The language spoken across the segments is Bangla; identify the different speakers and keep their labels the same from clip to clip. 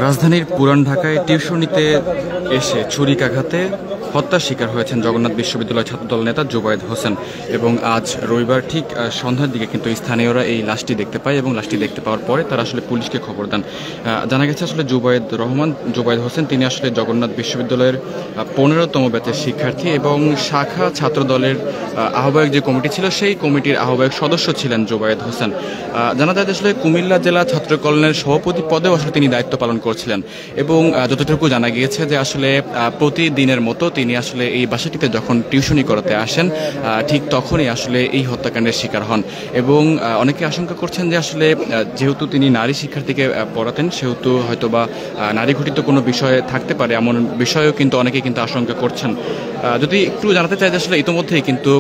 Speaker 1: রাজধানীর পুরান ঢাকায় টিউশনিতে এসে ছুরিকাঘাতে হত্যার শিকার হয়েছেন জগন্নাথ বিশ্ববিদ্যালয় ছাত্রদল নেতা জুবায়েদ হোসেন। এবং আজ রবিবার ঠিক সন্ধ্যার দিকে কিন্তু স্থানীয়রা এই লাশটি দেখতে পায় এবং লাশটি দেখতে পাওয়ার পরে তারা আসলে পুলিশকে খবর দেন। জানা গেছে আসলে জুবায়েদ হোসেন তিনি আসলে জগন্নাথ বিশ্ববিদ্যালয়ের 15তম ব্যাচের শিক্ষার্থী এবং শাখা ছাত্রদলের আহ্বায়ক যে কমিটি ছিল সেই কমিটির আহ্বায়ক সদস্য ছিলেন জুবায়েদ হোসেন। জানা যায় আসলে কুমিল্লা জেলা ছাত্র কল্যাণের সভাপতি পদেও আসলে তিনি দায়িত্ব পালন করছিলেন এবং যতটুকু জানা গিয়েছে যে আসলে প্রতিদিনের মতো তিনি আসলে এই বাসাটিতে যখন টিউশনি করাতে আসেন ঠিক তখনই আসলে এই হত্যাকাণ্ডের শিকার হন। এবং অনেকে আশঙ্কা করছেন যে আসলে যেহেতু তিনি নারী শিক্ষার্থীকে পড়াতেন সেহেতু হয়তোবা নারী ঘটিত কোনো বিষয় থাকতে পারে, এমন বিষয়েও কিন্তু অনেকে কিন্তু আশঙ্কা করছেন। যদি একটু জানাতে চাই যে আসলে ইতিমধ্যেই কিন্তু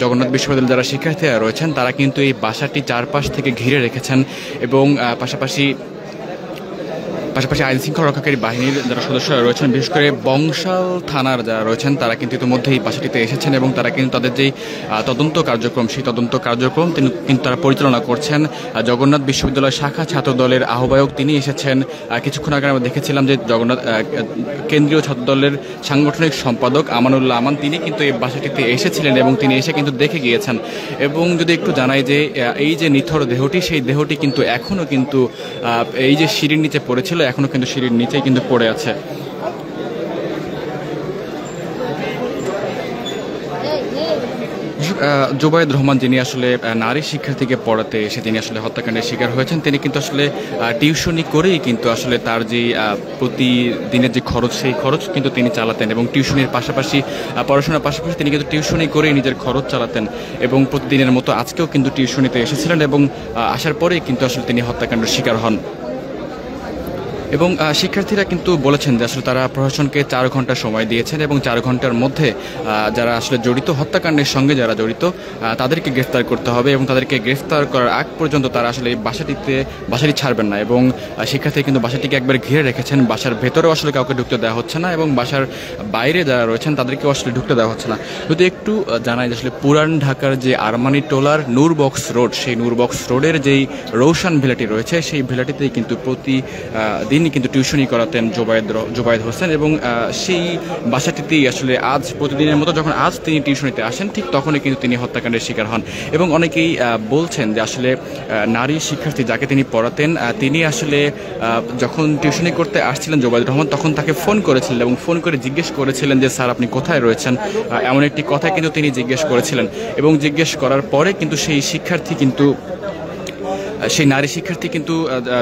Speaker 1: জগন্নাথ বিশ্ববিদ্যালয়ের যারা শিক্ষার্থীরা রয়েছেন তারা কিন্তু এই বাসাটি চারপাশ থেকে ঘিরে রেখেছেন এবং পাশাপাশি আইন শৃঙ্খলা রক্ষাকারী বাহিনীর যারা সদস্যরা রয়েছেন, বিশেষ করে বংশাল থানার যারা রয়েছেন তারা কিন্তু ইতিমধ্যে এই বাসাটিতে এসেছেন এবং তারা কিন্তু তাদের যেই তদন্ত কার্যক্রম সেই তদন্ত কার্যক্রম কিন্তু তারা পরিচালনা করছেন। জগন্নাথ বিশ্ববিদ্যালয় শাখা ছাত্রদলের আহ্বায়ক তিনি এসেছেন। কিছুক্ষণ আগে আমরা দেখেছিলাম যে কেন্দ্রীয় ছাত্রদলের সাংগঠনিক সম্পাদক আমানুল্লাহ আমান তিনি কিন্তু এই বাসাটিতে এসেছিলেন এবং তিনি এসে কিন্তু দেখে গিয়েছেন। এবং যদি একটু জানাই যে এই যে নিথর দেহটি সেই দেহটি কিন্তু এখনও কিন্তু এই যে সিঁড়ির নিচে পড়েছিল এখনো কিন্তু সিঁড়ির নিচেই কিন্তু পড়ে আছে। জুবায়েদ রহমান যিনি আসলে নারী শিক্ষার্থীকে পড়াতে এসে তিনি আসলে হত্যাকাণ্ডের শিকার হয়েছেন, তিনি কিন্তু আসলে টিউশনি করেই কিন্তু আসলে তার যে প্রতিদিনের যে খরচ সেই খরচ কিন্তু তিনি চালাতেন এবং টিউশনির পাশাপাশি পড়াশোনার পাশাপাশি তিনি কিন্তু টিউশনি করেই নিজের খরচ চালাতেন এবং প্রতিদিনের মতো আজকেও কিন্তু টিউশনিতে এসেছিলেন এবং আসার পরেই কিন্তু আসলে তিনি হত্যাকাণ্ডের শিকার হন। এবং শিক্ষার্থীরা কিন্তু বলেছেন যে আসলে তারা প্রশাসনকে 4 ঘন্টা সময় দিয়েছেন এবং 4 ঘন্টার মধ্যে যারা আসলে জড়িত হত্যাকাণ্ডের সঙ্গে যারা জড়িত তাদেরকে গ্রেফতার করতে হবে এবং তাদেরকে গ্রেফতার করার আগ পর্যন্ত তারা আসলে এই বাসাটি ছাড়বেন না। এবং শিক্ষার্থী কিন্তু বাসাটিকে একবার ঘিরে রেখেছেন, বাসার ভেতরেও আসলে কাউকে ঢুকতে দেওয়া হচ্ছে না এবং বাসার বাইরে যারা রয়েছেন তাদেরকেও আসলে ঢুকতে দেওয়া হচ্ছে না। যদি একটু জানাই যে আসলে পুরান ঢাকার যে আরমানি টোলার নূরবক্স রোড সেই নূরবক্স রোডের যেই রৌশান ভিলাটি রয়েছে সেই ভিলাটিতেই কিন্তু তিনি কিন্তু টিউশনি করাতেন জুবায়েদ হোসেন এবং সেই বাসাটিতেই আসলে আজ প্রতিদিনের মতো যখন আজ তিনি টিউশনিতে আসেন ঠিক তখনই কিন্তু তিনি হত্যাকাণ্ডের শিকার হন। এবং অনেকেই বলছেন যে আসলে নারী শিক্ষার্থী যাকে তিনি পড়াতেন তিনি আসলে যখন টিউশনি করতে আসছিলেন জুবায়েদ রহমান তখন তাকে ফোন করেছিলেন এবং ফোন করে জিজ্ঞেস করেছিলেন যে স্যার আপনি কোথায় রয়েছেন, এমন একটি কথা কিন্তু তিনি জিজ্ঞেস করেছিলেন। এবং জিজ্ঞেস করার পরে কিন্তু সেই নারী শিক্ষার্থী কিন্তু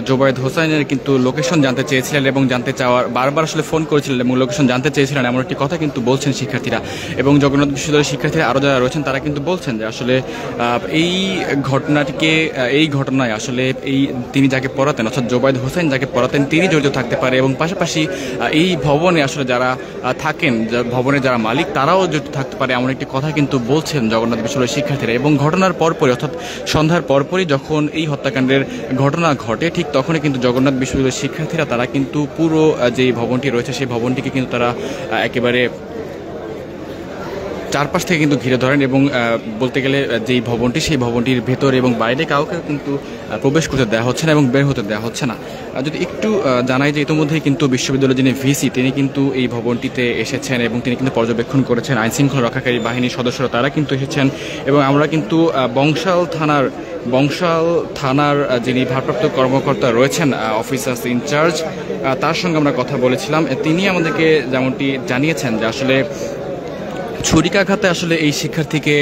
Speaker 1: জুবায়েদ হোসেনের কিন্তু লোকেশন জানতে চেয়েছিলেন এবং জানতে চাওয়ার বারবার আসলে ফোন করেছিলেন এবং লোকেশন জানতে চেয়েছিলেন, এমন একটি কথা কিন্তু বলছেন শিক্ষার্থীরা। এবং জগন্নাথ বিশ্ববিদ্যালয়ের শিক্ষার্থীরা আরও যারা রয়েছেন তারা কিন্তু বলছেন যে আসলে এই ঘটনায় আসলে তিনি যাকে পড়াতেন অর্থাৎ জুবায়েদ হোসেন যাকে পড়াতেন তিনি জড়িত থাকতে পারে এবং পাশাপাশি এই ভবনে আসলে যারা থাকেন ভবনের যারা মালিক তারাও জড়িত থাকতে পারে, এমন একটি কথা কিন্তু বলছেন জগন্নাথ বিশ্ববিদ্যালয়ের শিক্ষার্থীরা। এবং ঘটনার পরপরই অর্থাৎ সন্ধ্যার পরপরই যখন এই হত্যাকাণ্ডের ঘটনা ঘটে ঠিক তখনই কিন্তু জগন্নাথ বিশ্ববিদ্যালয়ের শিক্ষার্থীরা তারা কিন্তু পুরো যে ভবনটি রয়েছে সেই ভবনটিকে কিন্তু তারা একেবারে চারপাশ থেকে কিন্তু ঘিরে ধরেন এবং বলতে গেলে যেই ভবনটি সেই ভবনটির ভেতর এবং বাইরে কাউকে কিন্তু প্রবেশ করতে দেওয়া হচ্ছে না এবং বের হতে দেওয়া হচ্ছে না। যদি একটু জানাই যে ইতিমধ্যেই কিন্তু বিশ্ববিদ্যালয়ের যিনি ভিসি তিনি কিন্তু এই ভবনটিতে এসেছেন এবং তিনি কিন্তু পর্যবেক্ষণ করেছেন, আইন শৃঙ্খলা রক্ষাকারী বাহিনীর সদস্যরা তারা কিন্তু এসেছেন এবং আমরা কিন্তু বংশাল থানার যিনি ভারপ্রাপ্ত কর্মকর্তা রয়েছেন অফিসার্স ইনচার্জ তার সঙ্গে আমরা কথা বলেছিলাম। তিনি আমাদেরকে যেমনটি জানিয়েছেন যে আসলে ছুরিকাঘাতে আসলে এই শিক্ষার্থীকে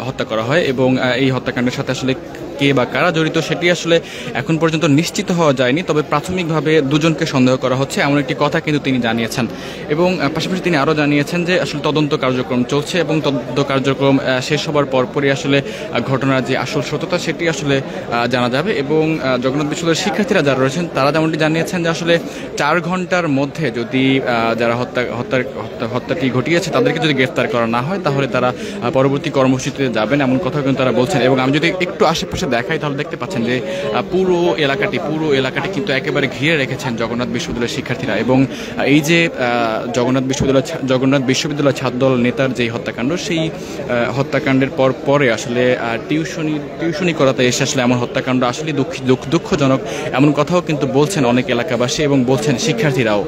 Speaker 1: হত্যা করা হয় এবং এই হত্যাকাণ্ডের সাথে আসলে কে বা কারা জড়িত সেটি আসলে এখন পর্যন্ত নিশ্চিত হওয়া যায়নি, তবে প্রাথমিকভাবে দুজনকে সন্দেহ করা হচ্ছে এমন একটি কথা কিন্তু তিনি জানিয়েছেন। এবং পাশাপাশি তিনি আরও জানিয়েছেন যে আসলে তদন্ত কার্যক্রম চলছে এবং তদন্ত কার্যক্রম শেষ হবার পরপরই আসলে ঘটনার যে আসল সত্যতা সেটি আসলে জানা যাবে। এবং জগন্নাথ বিশ্ববিদ্যালয়ের শিক্ষার্থীরা যারা রয়েছেন তারা যেমনটি জানিয়েছেন যে আসলে 4 ঘন্টার মধ্যে যদি যারা হত্যাটি ঘটিয়েছে তাদেরকে যদি গ্রেফতার করা না হয় তাহলে তারা পরবর্তী কর্মসূচিতে যাবেন এমন কথা কিন্তু তারা বলছেন। এবং আমি যদি একটু আশেপাশে দেখাই তাহলে দেখতে পাচ্ছেন যে পুরো এলাকাটি কিন্তু একেবারে ঘিরে রেখেছেন জগন্নাথ বিশ্ববিদ্যালয়ের শিক্ষার্থীরা। এবং এই যে জগন্নাথ বিশ্ববিদ্যালয় ছাত্রদল নেতার যেই হত্যাকাণ্ড, সেই হত্যাকাণ্ডের পরে আসলে টিউশনি করাতে এসে আসলে এমন হত্যাকাণ্ড আসলে দুঃখজনক, এমন কথাও কিন্তু বলছেন অনেক এলাকাবাসী এবং বলছেন শিক্ষার্থীরাও।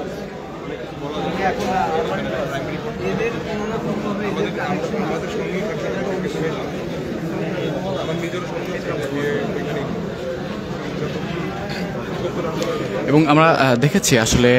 Speaker 1: এবং আমরা দেখেছি আসলে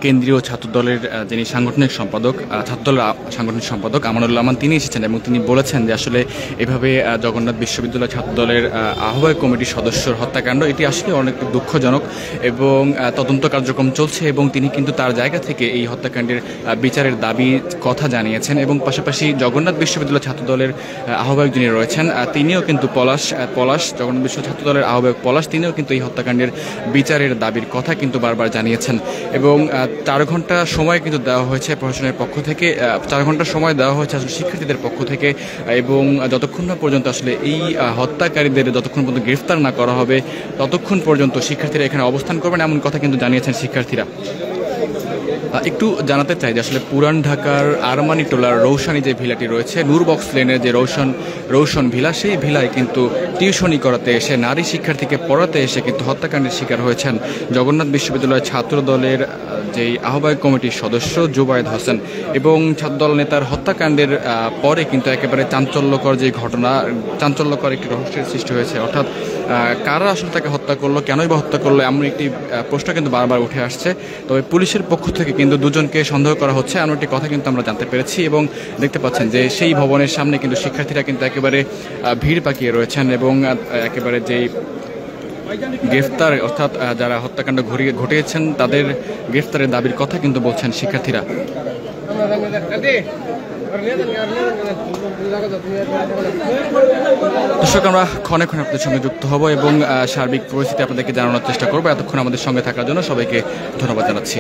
Speaker 1: কেন্দ্রীয় ছাত্রদলের যিনি ছাত্রদলের সাংগঠনিক সম্পাদক আমানুল্লাহ আমান, তিনি এসেছেন এবং তিনি বলেছেন যে আসলে এভাবে জগন্নাথ বিশ্ববিদ্যালয় ছাত্রদলের আহ্বায়ক কমিটির সদস্যর হত্যাকাণ্ড এটি আসলে অনেক দুঃখজনক এবং তদন্ত কার্যক্রম চলছে। এবং তিনি কিন্তু তার জায়গা থেকে এই হত্যাকাণ্ডের বিচারের দাবি কথা জানিয়েছেন। এবং পাশাপাশি জগন্নাথ বিশ্ববিদ্যালয় ছাত্রদলের আহ্বায়ক যিনি রয়েছেন তিনিও কিন্তু পলাশ জগন্নাথ বিশ্ববিদ্যালয় ছাত্রদলের আহ্বায়ক পলাশ, তিনিও কিন্তু এই হত্যাকাণ্ডের বিচারের দাবির কথা কিন্তু বারবার জানিয়েছেন। এবং 4 ঘন্টা সময় কিন্তু দেওয়া হয়েছে প্রশাসনের পক্ষ থেকে, 4 ঘন্টা সময় দেওয়া হয়েছে আসলে শিক্ষার্থীদের পক্ষ থেকে। এবং যতক্ষণ না পর্যন্ত আসলে এই হত্যাকারীদের যতক্ষণ পর্যন্ত গ্রেফতার না করা হবে ততক্ষণ পর্যন্ত শিক্ষার্থীরা এখানে অবস্থান করবেন, এমন কথা কিন্তু জানিয়েছেন শিক্ষার্থীরা। একটু জানাতে চাই যে আসলে পুরান ঢাকার আরমানি টোলার রৌশানি যে ভিলাটি রয়েছে, নূরবক্স লেনের যে রৌশন ভিলা, সেই ভিলায় কিন্তু টিউশনি করাতে এসে নারী শিক্ষার্থীকে পড়াতে এসে কিন্তু হত্যাকাণ্ডের শিকার হয়েছেন জগন্নাথ বিশ্ববিদ্যালয় ছাত্রদলের যেই আহ্বায়ক কমিটির সদস্য জুবায়েদ হোসেন। এবং ছাত্রদল নেতার হত্যাকাণ্ডের পরে কিন্তু একেবারে চাঞ্চল্যকর একটি রহস্যের সৃষ্টি হয়েছে। অর্থাৎ কারা আসলে তাকে হত্যা করলো, কেনই বা হত্যা করলো, এমন একটি প্রশ্ন কিন্তু বারবার উঠে আসছে। তবে পুলিশের পক্ষ থেকে কিন্তু দুজনকে সন্দেহ করা হচ্ছে এমন একটি কথা কিন্তু আমরা জানতে পেরেছি। এবং দেখতে পাচ্ছেন যে সেই ভবনের সামনে কিন্তু শিক্ষার্থীরা কিন্তু একেবারে ভিড় পাকিয়ে রয়েছেন এবং একেবারে যেই গ্রেফতার অর্থাৎ যারা হত্যাকাণ্ড ঘটিয়েছেন তাদের গ্রেফতারের দাবির কথা কিন্তু বলছেন শিক্ষার্থীরা। দর্শক, আমরা ক্ষণে ক্ষণে আপনাদের সঙ্গে যুক্ত হব এবং সার্বিক পরিস্থিতি আপনাদেরকে জানানোর চেষ্টা করবো। এতক্ষণ আমাদের সঙ্গে থাকার জন্য সবাইকে ধন্যবাদ জানাচ্ছি।